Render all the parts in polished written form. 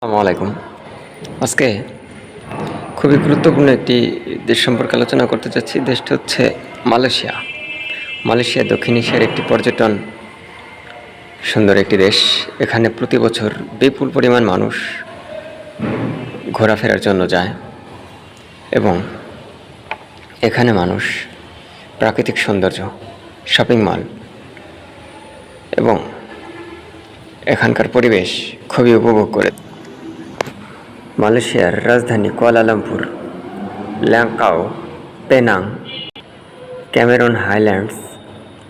আসসালামু আলাইকুম। আজকে খুবই গুরুত্বপূর্ণ একটি দেশ সম্পর্কে আলোচনা করতে যাচ্ছি। দেশটি হচ্ছে মালয়েশিয়া। মালয়েশিয়া দক্ষিণ এশিয়ার একটি পর্যটন সুন্দর একটি দেশ। এখানে প্রতি বছর বিপুল পরিমাণ মানুষ ঘোরাফেরার জন্য যায় এবং এখানে মানুষ প্রাকৃতিক সৌন্দর্য, শপিং মল এবং এখানকার পরিবেশ খুবই উপভোগ করে। মালয়েশিয়ার রাজধানী কুয়ালালামপুর, ল্যাংকাও, পেনাং, ক্যামেরন হাইল্যান্ডস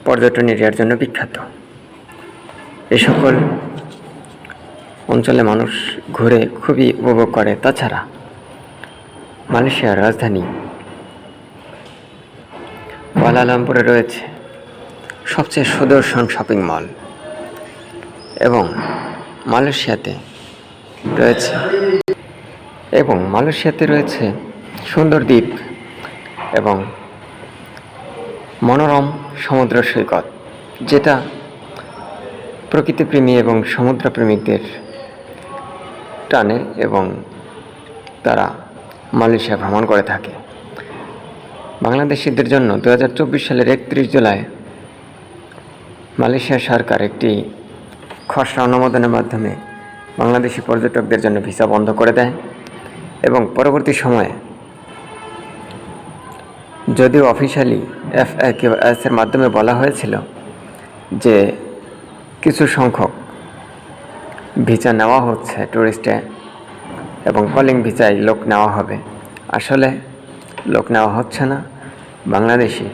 পর্যটন এরিয়ার জন্য বিখ্যাত। এ সকল অঞ্চলে মানুষ ঘুরে খুবই উপভোগ করে। তাছাড়া মালয়েশিয়ার রাজধানী কুয়ালালামপুরে রয়েছে সবচেয়ে সুদর্শন শপিং মল এবং মালয়েশিয়াতে রয়েছে সুন্দর দ্বীপ এবং মনোরম সমুদ্র সৈকত, যেটা প্রকৃতিপ্রেমী এবং সমুদ্রপ্রেমিকদের টানে এবং তারা মালয়েশিয়া ভ্রমণ করে থাকে। বাংলাদেশিদের জন্য 2024 সালের 31 জুলাই মালয়েশিয়া সরকার একটি খসড়া অনুমোদনের মাধ্যমে বাংলাদেশি পর্যটকদের জন্য ভিসা বন্ধ করে দেয় এবং পরবর্তী সময়ে যদিও অফিশিয়ালি FAQs এর মাধ্যমে বলা হয়েছিল যে কিছু সংখ্যক ভিসা নেওয়া হচ্ছে ট্যুরিস্টে এবং কলিং ভিসায় লোক নেওয়া হবে, আসলে লোক নেওয়া হচ্ছে না। বাংলাদেশি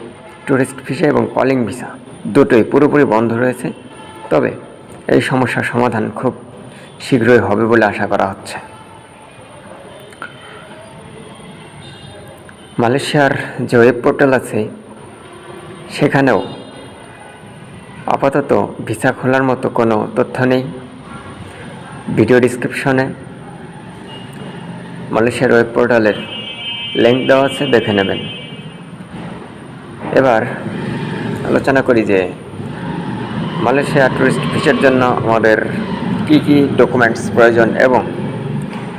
ট্যুরিস্ট ভিসা এবং কলিং ভিসা দুটোই পুরোপুরি বন্ধ রয়েছে। তবে এই সমস্যার সমাধান খুব শীঘ্রই হবে বলে আশা করা হচ্ছে। মালয়েশিয়ার যে ওয়েব পোর্টাল আছে সেখানেও আপাতত ভিসা খোলার মতো কোনো তথ্য নেই। ভিডিও ডিসক্রিপশনে মালয়েশিয়ার ওয়েব পোর্টালের লিঙ্ক দেওয়া আছে, দেখে নেবেন। এবার আলোচনা করি যে মালয়েশিয়া টুরিস্ট ভিসার জন্য আমাদের কী কী ডকুমেন্টস প্রয়োজন এবং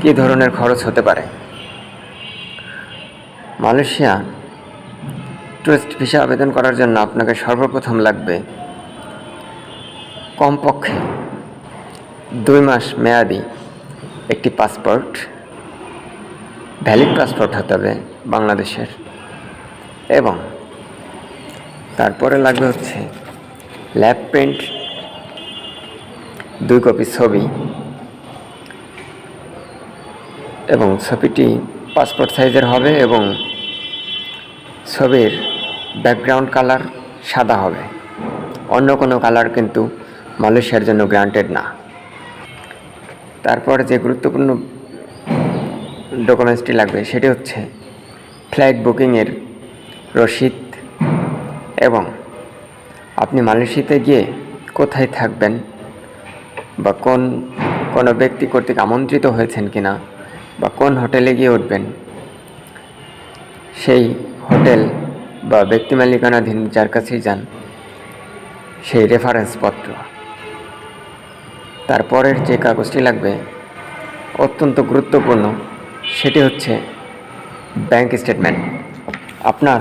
কী ধরনের খরচ হতে পারে। মালয়েশিয়া টুরিস্ট ভিসা আবেদন করার জন্য আপনাকে সর্বপ্রথম লাগবে কমপক্ষে 2 মাস মেয়াদি একটি পাসপোর্ট, ভ্যালিড পাসপোর্ট হতে হবে বাংলাদেশের, এবং তারপরে লাগবে হচ্ছে ল্যাব প্রিন্ট 2 কপি ছবি এবং ছবিটি পাসপোর্ট সাইজের হবে এবং ছবির ব্যাকগ্রাউন্ড কালার সাদা হবে, অন্য কোনো কালার কিন্তু মালয়েশিয়ার জন্য গ্রান্টেড না। তারপর যে গুরুত্বপূর্ণ ডকুমেন্টসটি লাগবে সেটি হচ্ছে ফ্লাইট বুকিংয়ের রসিদ এবং আপনি মালয়েশিয়াতে গিয়ে কোথায় থাকবেন বা কোনো ব্যক্তি কর্তৃক আমন্ত্রিত হয়েছেন কিনা বা কোন হোটেলে গিয়ে উঠবেন সেই হোটেল বা ব্যক্তি মালিকানাধীন যার কাছেই যান সেই রেফারেন্স পত্র। তারপরের যে কাগজটি লাগবে অত্যন্ত গুরুত্বপূর্ণ, সেটি হচ্ছে ব্যাংক স্টেটমেন্ট। আপনার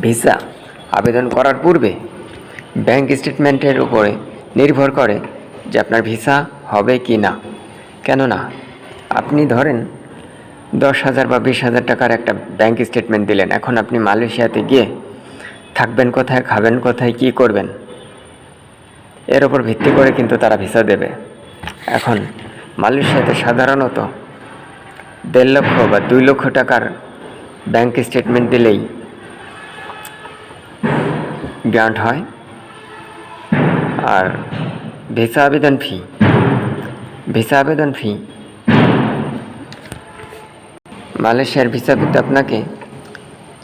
ভিসা আবেদন করার পূর্বে ব্যাংক স্টেটমেন্টের উপরে নির্ভর করে যে আপনার ভিসা হবে কি না। কেননা আপনি ধরেন 10,000 বা 20,000 টাকার একটা ব্যাংক স্টেটমেন্ট দিলেন, এখন আপনি মালয়েশিয়াতে গিয়ে থাকবেন কোথায়, খাবেন কোথায়, কী করবেন, এর ওপর ভিত্তি করে কিন্তু তারা ভিসা দেবে। এখন মালয়েশিয়াতে সাধারণত 1.5 লক্ষ বা 2 লক্ষ টাকার ব্যাংক স্টেটমেন্ট দিলেই গ্রান্ট হয়। আর ভিসা আবেদন ফি মালয়েশিয়ার ভিসা পেতে আপনাকে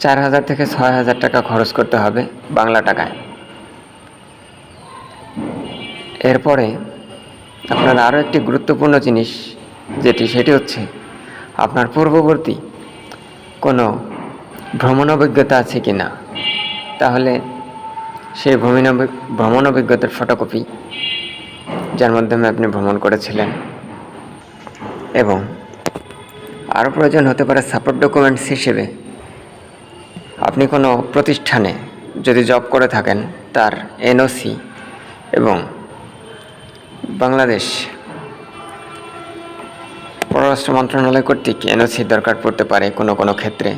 4,000 থেকে 6,000 টাকা খরচ করতে হবে বাংলা টাকায়। এরপরে আপনার আরও একটি গুরুত্বপূর্ণ জিনিস সেটি হচ্ছে আপনার পূর্ববর্তী কোনো ভ্রমণ অভিজ্ঞতা আছে কি না। তাহলে সেই ভ্রমণ অভিজ্ঞতার ফটোকপি যার মাধ্যমে আপনি ভ্রমণ করেছিলেন এবং আরও প্রয়োজন হতে পারে সাপোর্ট ডকুমেন্টস হিসেবে আপনি কোনো প্রতিষ্ঠানে যদি জব করে থাকেন তার এনওসি এবং বাংলাদেশ পররাষ্ট্র মন্ত্রণালয় কর্তৃক এনওসি দরকার পড়তে পারে কোনো কোনো ক্ষেত্রে।